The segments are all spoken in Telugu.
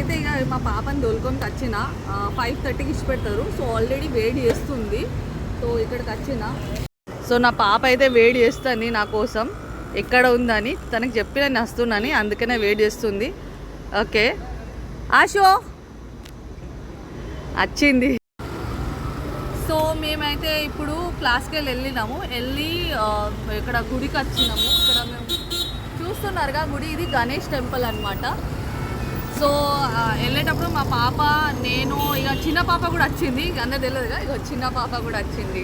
అయితే ఇక మా పాపని దొలుకొని వచ్చిన 5:30కి ఇచ్చి పెడతారు. సో ఆల్రెడీ వేడి చేస్తుంది. సో ఇక్కడికి వచ్చిన సో నా పాప అయితే వేడి చేస్తుంది నా కోసం, ఎక్కడ ఉందని తనకి చెప్పి నేను వస్తున్నాను, అందుకనే వేడి చేస్తుంది. ఓకే ఆశో వచ్చింది. సో మేమైతే ఇప్పుడు క్లాస్కి వెళ్ళినాము. ఇక్కడ గుడికి వచ్చినాము. ఇక్కడ మేము చూస్తున్నారుగా గుడి, ఇది గణేష్ టెంపుల్ అనమాట. సో వెళ్ళేటప్పుడు మా పాప, నేను, ఇక చిన్న పాప కూడా వచ్చింది. అందరు తెలియదుగా, ఇక చిన్న పాప కూడా వచ్చింది.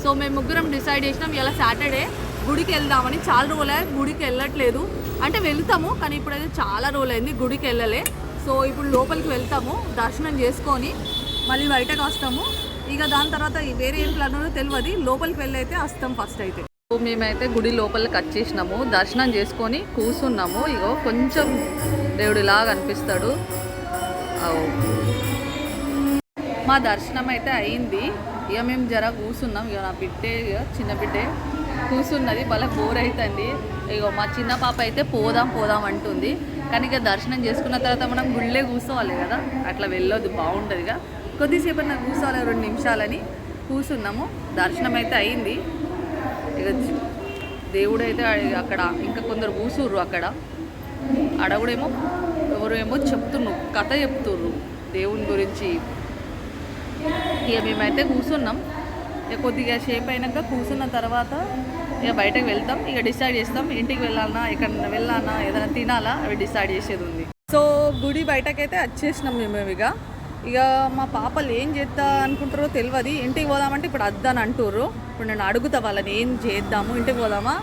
సో మేము ముగ్గురం డిసైడ్ చేసినాం ఇలా సాటర్డే గుడికి వెళ్దామని. చాలా రోజులే గుడికి వెళ్ళట్లేదు, అంటే వెళ్తాము కానీ ఇప్పుడైతే చాలా రోజులైంది గుడికి వెళ్ళలే. సో ఇప్పుడు లోపలికి వెళ్తాము, దర్శనం చేసుకొని మళ్ళీ బయటకు వస్తాము. ఇక దాని తర్వాత వేరే ఏం ప్లాన్ తెలియదు, లోపలికి వెళ్ళి అయితే వస్తాం ఫస్ట్ అయితే. సో మేమైతే గుడి లోపలికి వచ్చేసినాము, దర్శనం చేసుకొని కూర్చున్నాము. ఇగో కొంచెం దేవుడిలాగా అనిపిస్తాడు. మా దర్శనం అయితే అయింది. ఇక మేము జర కూర్చున్నాం. ఇక నా బిడ్డే, చిన్న బిడ్డే కూర్చున్నది, వాళ్ళకి బోర్ అవుతుంది. ఇక మా చిన్న పాప అయితే పోదాం అంటుంది. కానీ ఇక దర్శనం చేసుకున్న తర్వాత మనం గుళ్ళే కూర్చోవాలి కదా, అట్లా వెళ్ళొద్దు, బాగుంటుంది. ఇక కొద్దిసేపు నాకు కూర్చోవాలి 2 నిమిషాలని కూర్చున్నాము. దర్శనం అయితే అయింది. ఇక దేవుడు అయితే అక్కడ ఇంకా కొందరు కూర్చుర్రు. అక్కడ అడవుడేమో ఎవరేమో చెప్తున్నారు, కథ చెప్తుర్రు దేవుని గురించి. ఇక మేమైతే కూర్చున్నాం. ఇక కొద్దిగా సేపు అయినాక కూర్చున్న తర్వాత ఇక బయటకు వెళ్తాం. ఇక డిసైడ్ చేస్తాం ఇంటికి వెళ్ళాలన్నా, ఎక్కడన్నా వెళ్ళాలన్నా, ఏదైనా తినాలా, అవి డిసైడ్ చేసేది ఉంది. సో గుడి బయటకైతే వచ్చేసినాం మేము. ఇక మా పాపలు ఏం చేద్దా అనుకుంటారో తెలియదు. ఇంటికి పోదామంటే ఇప్పుడు వద్దని అంటుర్రు. ఇప్పుడు నేను అడుగుతా వాళ్ళని, ఏం చేద్దాము, ఇంటికి పోదామా,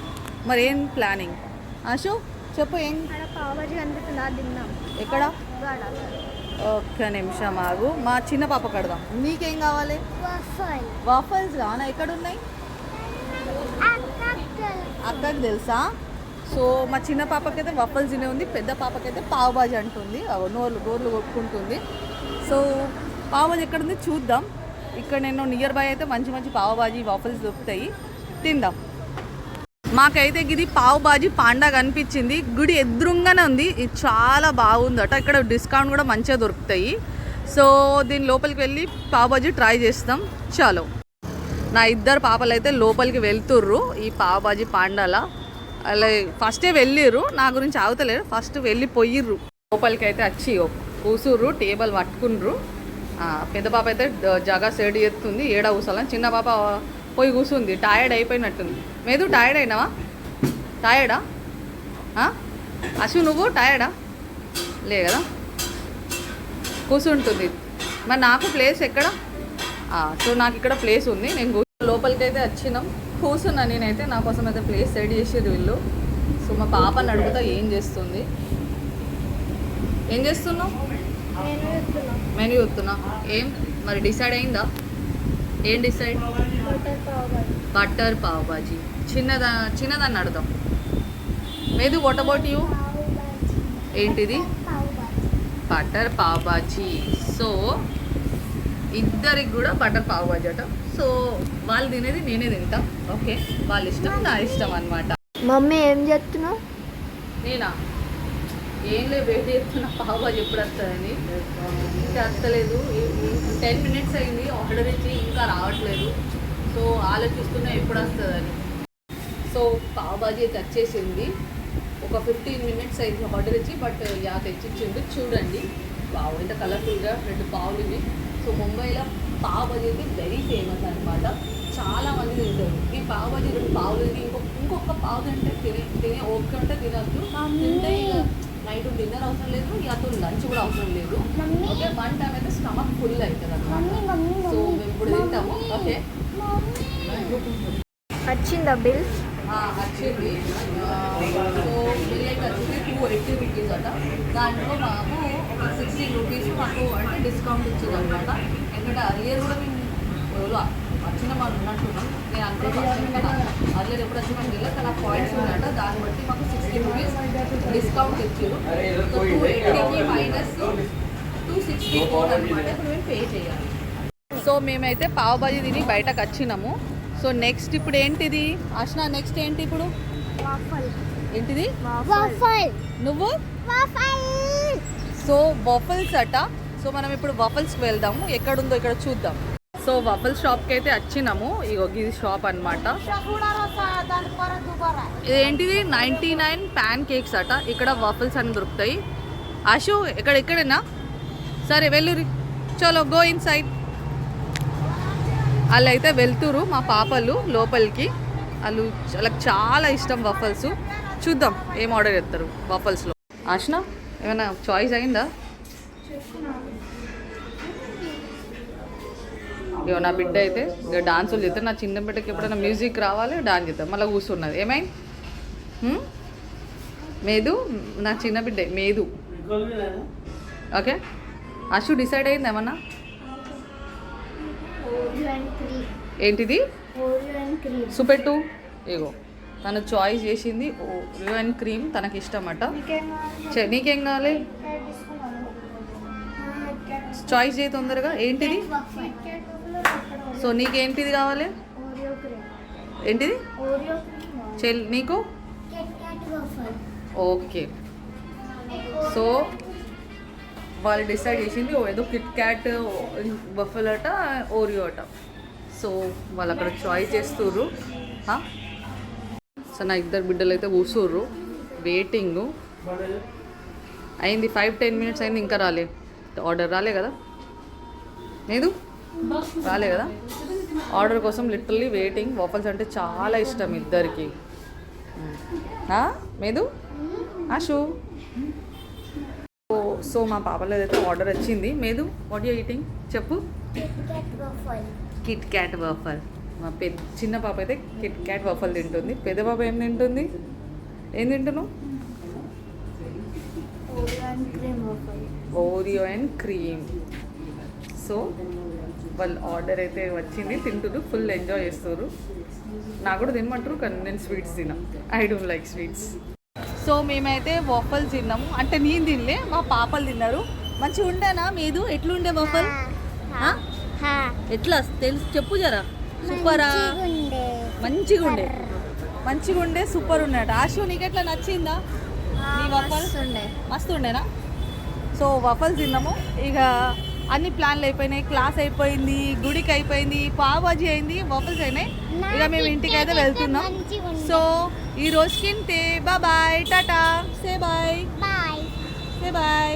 మరి ఏం ప్లానింగ్? ఆశు చెప్పు, ఏం ఎక్కడ? ఒక్క నిమిషం ఆగు, మా చిన్న పాప కడదాం. నీకేం కావాలి? వాఫల్స్ కావాలా? ఎక్కడున్నాయి? అక్కకి తెలుసా? సో మా చిన్న పాపకైతే వఫల్స్ తినే ఉంది, పెద్ద పాపకైతే పావుబాజీ అంటుంది, గోర్లు కొట్టుకుంటుంది. సో పావుబాజీ ఎక్కడుంది చూద్దాం. ఇక్కడ నేను నియర్ బై అయితే మంచి మంచి పావుబాజీ వాఫల్స్ దొరుకుతాయి, తిందాం. మాకైతే ఇది పావుబాజీ పాండా కనిపించింది, గుడి ఎదురుగానే ఉంది. ఇది చాలా బాగుందట, ఇక్కడ డిస్కౌంట్ కూడా మంచిగా దొరుకుతాయి. సో దీని లోపలికి వెళ్ళి పావుబాజీ ట్రై చేస్తాం. చాలు, నా 2 పాపలు అయితే లోపలికి వెళ్తుర్రు ఈ పావుబాజీ పాండాల. అలా ఫస్టే వెళ్ళిర్రు, నా గురించి ఆగుతలేరు, ఫస్ట్ వెళ్ళిపోయిర్రు. లోపలికి అయితే వచ్చి కూసుర్రు, టేబుల్ పట్టుకుర్రు. పెద్ద పాప అయితే జగా సెడ్ చేస్తుంది, ఏడ కూర్చోాలని. చిన్న పాప పోయి కూర్చుంది, టైర్డ్ అయిపోయినట్టుంది. మేదు టైర్డ్ అయినావా? టైర్డా? అశు నువ్వు టైర్డా? లే కదా, కూర్చుంటుంది. మరి నాకు ప్లేస్ ఎక్కడ? సో నాకు ఇక్కడ ప్లేస్ ఉంది, నేను లోపలికి అయితే వచ్చినాం, కూర్చున్నా. నేనైతే నా కోసం అయితే ప్లేస్ సెట్ చేసేది వీళ్ళు. సో మా పాపని అడుగుతా ఏం చేస్తుంది. ఏం చేస్తున్నావు? మెనూ చూస్తున్నా. ఏం మరి డిసైడ్ అయిందా? ఏం డిసైడ్? బటర్ పావ్ బాజీ. చిన్నదాన్ని అడుగుదాం. Medu what about you? ఏంటిది? బటర్ పావ్ బాజీ. సో ఇద్దరికి కూడా బటర్ పావ్ బాజీ అట. సో వాళ్ళు తినేది నేనే తింటా. ఓకే, వాళ్ళ ఇష్టం నా ఇష్టం అనమాట. మమ్మీ ఏం చేస్తున్నావు? నేనా? ఏం లేదు, వెయిట్ చేస్తున్నా పావ్ బాజీ ఎప్పుడు వస్తుందని. ఇంకా వస్తలేదు. 10 minutes అయింది ఆర్డర్ ఇచ్చి, ఇంకా రావట్లేదు. సో ఆలోచిస్తున్నా ఎప్పుడు వస్తుందని. సో పావ్ బాజీ అయితే వచ్చేసింది. ఒక 15 minutes అయింది ఆర్డర్ ఇచ్చి, బట్ తెచ్చిచ్చింది. చూడండి పావు ఎంత కలర్ఫుల్గా 2 పావులు ఇవి. సో ముంబైలో పావ్ బాజీ అయితే వెరీ ఫేమస్ అనమాట, చాలా మంది తింటారు ఈ పావ్ బాజీ. 2 పావులు తిని ఇంకొక పావు తింటే తినే ఓకే అంటే తినద్దు. తింటే ఇక నైట్ డిన్నర్ అవసరం లేదు, ఇక లంచ్ కూడా అవసరం లేదు. ఓకే, 1 time అయితే స్టమక్ ఫుల్ అవుతుంది అనమాట. సో మేము ఇప్పుడు తింటాము. ఓకే, వచ్చిందా బిల్? వచ్చింది. సో బిల్ అయితే వచ్చింది 280 rupees అట. దాంట్లో మాకు ఒక 16 rupees మాకు అంటే డిస్కౌంట్ ఇచ్చింది అనమాట. ఎందుకంటే అర్లియర్ కూడా మేము ఎవరు వచ్చిన వాళ్ళు ఉన్నట్టున్నాం. నేను అనుకుంటున్నాను అర్లియర్ ఎప్పుడు వచ్చిన తెలియదు, కానీ ఆ పాయింట్స్ ఉన్నట్టు దాన్ని బట్టి మాకు 60 rupees డిస్కౌంట్ ఇచ్చారు. సో 280కి మైనస్ 264 అనమాట. ఇప్పుడు మేము పే చేయాలి. సో మేమైతే పావ్ బాజీ తిని బయటకు వచ్చినాము. సో నెక్స్ట్ ఇప్పుడు ఏంటిది అర్చన? నెక్స్ట్ ఏంటి ఇప్పుడు? ఏంటిది? నువ్వు సో వఫల్స్ అట. సో మనం ఇప్పుడు వఫల్స్కి వెళ్దాము, ఎక్కడుందో ఇక్కడ చూద్దాం. సో వఫల్ షాప్కి అయితే వచ్చినాము. ఇది షాప్ అన్నమాట. ఇదేంటిది 99 ప్యాన్ కేక్స్ అట. ఇక్కడ వఫల్స్ అని దొరుకుతాయి. ఆశు ఎక్కడేనా? సరే వెళ్ళురి, చలో గో ఇన్ సైడ్. వాళ్ళు అయితే వెళ్తురు మా పాపలు లోపలికి. వాళ్ళకి చాలా ఇష్టం వఫల్స్. చూద్దాం ఏం ఆర్డర్ చేస్తారు వఫల్స్లో. ఆశనా ఏమైనా చాయిస్ అయిందా? ఇగో నా బిడ్డ అయితే ఇక డాన్సులు చేస్తారు. నా చిన్న బిడ్డకి ఎప్పుడైనా మ్యూజిక్ రావాలి, డాన్స్ చేద్దాం. మళ్ళీ కూర్చున్నది. ఏమైంది మేదు? నా చిన్న బిడ్డే మేదు. ఓకే అశు డిసైడ్ అయింది ఏమన్నా? ఏంటిది చూపెట్టు. ఇగో తను చాయిస్ చేసింది ఓరియో అండ్ క్రీమ్, తనకి ఇష్టం అట. నీకేం కావాలి? చాయిస్ చేయి తొందరగా. ఏంటిది? సో నీకేంటిది కావాలి? ఏంటిది నీకు? ఓకే సో వాళ్ళు డిసైడ్ చేసింది ఏదో కిట్ క్యాట్, బఫల్ అట, ఓరియో అట. సో వాళ్ళు అక్కడ చాయిస్ చేస్తుర్రు. సో నా ఇద్దరు బిడ్డలు అయితే కూర్చుర్రు, వెయిటింగ్ అయింది. 5-10 minutes అయింది, ఇంకా రాలే. ఆర్డర్ రాలే కదా లేదు, రాలే కదా. ఆర్డర్ కోసం లిటరల్లీ వెయిటింగ్. వాఫల్స్ అంటే చాలా ఇష్టం ఇద్దరికి. మేదు ఆశు. సో మా పాపలో అయితే ఆర్డర్ వచ్చింది. మేదు వాట్ యూ ఈటింగ్ చెప్పు. Kit Kat waffle. మా చిన్న పాప అయితే కిట్ క్యాట్ వఫల్ తింటుంది. పెద్ద పాప ఏం తింటుంది? ఏం తింటున్నావు? Oreo and cream. సో వాళ్ళు ఆర్డర్ అయితే వచ్చింది, తింటున్నారు, ఫుల్ ఎంజాయ్ చేస్తారు. నాకు కూడా తినమంటారు కానీ నేను స్వీట్స్ తినా. I don't like sweets. So మేమైతే వఫల్స్ తిన్నాము. అంటే నేను తినలే, మా పాపలు తిన్నారు. మంచిగా ఉండేనా మీదు? ఎట్లుండే వఫల్? ఎట్లా తెలుసు చెప్పు జరా. సూపరా? మంచిగా ఉండే సూపర్ ఉన్నాడు. ఆశు నీకు ఎట్లా నచ్చిందా నీ వఫల్? మస్తు ఉండేనా? సో వఫల్స్ తిన్నాము. ఇక అన్ని ప్లాన్లు అయిపోయినాయి. క్లాస్ అయిపోయింది, గుడికి అయిపోయింది, పావుబాజీ అయింది, వఫల్స్ అయినాయి. ఇక మేము ఇంటికి అయితే వెళ్తున్నాం. సో ఈ రోజుకి ఇంతే. Bye, tata, say bye.